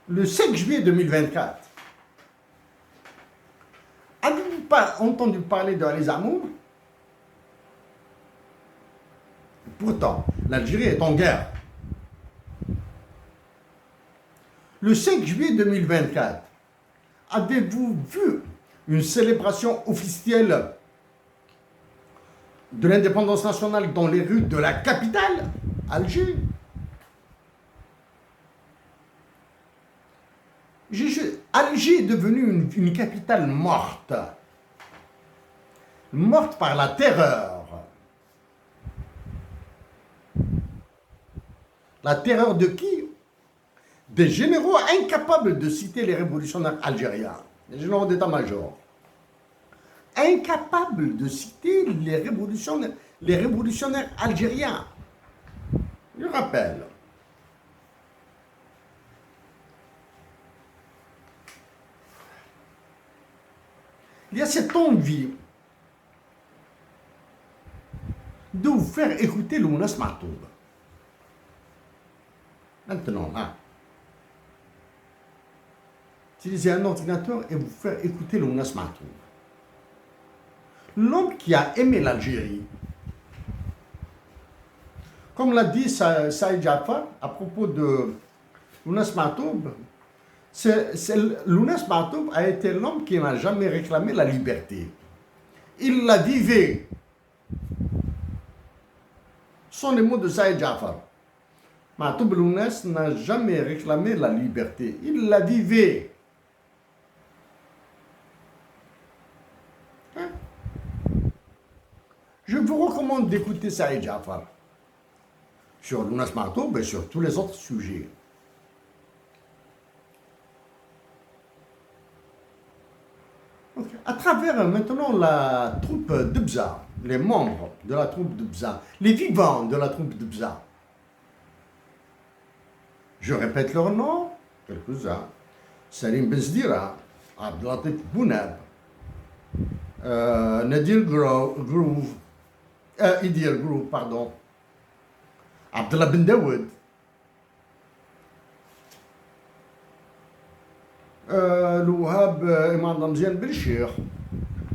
le 5 juillet 2024, avez-vous pas entendu parler de Ali Zamour? Pourtant, l'Algérie est en guerre. Le 5 juillet 2024, avez-vous vu une célébration officielle de l'indépendance nationale dans les rues de la capitale, Alger? Alger est devenue une capitale morte. Morte par la terreur. La terreur de qui? Des généraux incapables de citer les révolutionnaires algériens, les généraux d'état-major. Incapables de citer les révolutionnaires algériens. Je rappelle. Il y a cette envie de vous faire écouter le Mounas Matoub. Maintenant, hein, utilisez un ordinateur et vous faire écouter le Mounas Matoub. L'homme qui a aimé l'Algérie, comme l'a dit Saïd Jafar à propos de Mounas Matoub, Mounas Matoub a été l'homme qui n'a jamais réclamé la liberté. Il la vivait. Ce sont les mots de Saïd Jafar. Matoub Lounas n'a jamais réclamé la liberté. Il la vivait. Hein? Je vous recommande d'écouter Saïd Jafar sur Lounas Matoub et sur tous les autres sujets. Okay. À travers maintenant la troupe de Bza, les membres de la troupe de Bza, les vivants de la troupe de Bza. Je répète leur nom, quelques-uns. Salim Bezdira, Abdelatif Bounab, Nadir Groove, Idir Groove, pardon, Abdallah Ben Daoud, Louhab Imam Ramzian Belchir,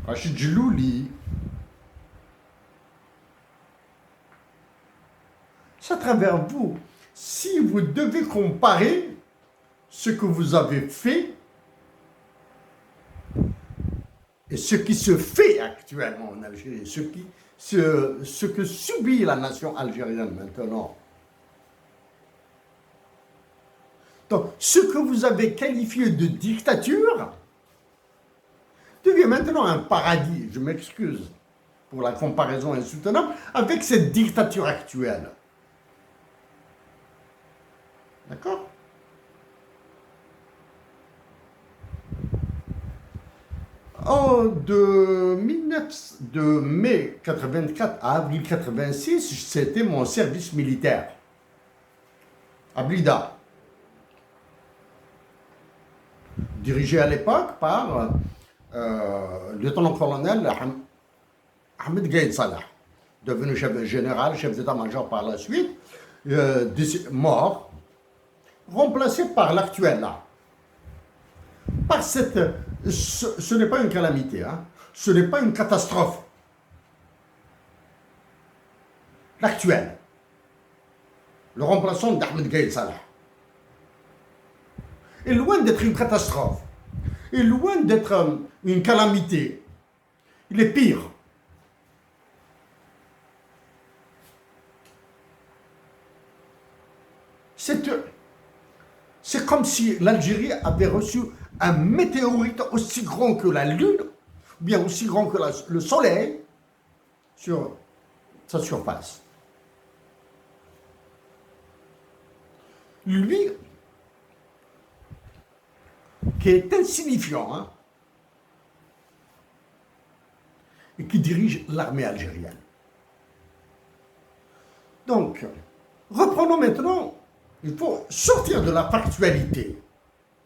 Rachid Djelouli. C'est à travers vous. Si vous devez comparer ce que vous avez fait et ce qui se fait actuellement en Algérie, ce que subit la nation algérienne maintenant, donc ce que vous avez qualifié de dictature devient maintenant un paradis, je m'excuse pour la comparaison insoutenable, avec cette dictature actuelle. D'accord? De mai 84 à avril 86, c'était mon service militaire à Blida, dirigé à l'époque par le lieutenant-colonel Ahmed Gaïd Salah, devenu chef général, chef d'état-major par la suite, mort, remplacé par l'actuel là. Par ce n'est pas une calamité, hein? Ce n'est pas une catastrophe. L'actuel, le remplaçant d'Ahmed Gaïd Salah, est loin d'être une catastrophe, est loin d'être une calamité. Il est pire. C'est comme si l'Algérie avait reçu un météorite aussi grand que la Lune, ou bien aussi grand que le Soleil, sur sa surface. Lui, qui est insignifiant, hein, et qui dirige l'armée algérienne. Donc, reprenons maintenant, il faut sortir de la factualité.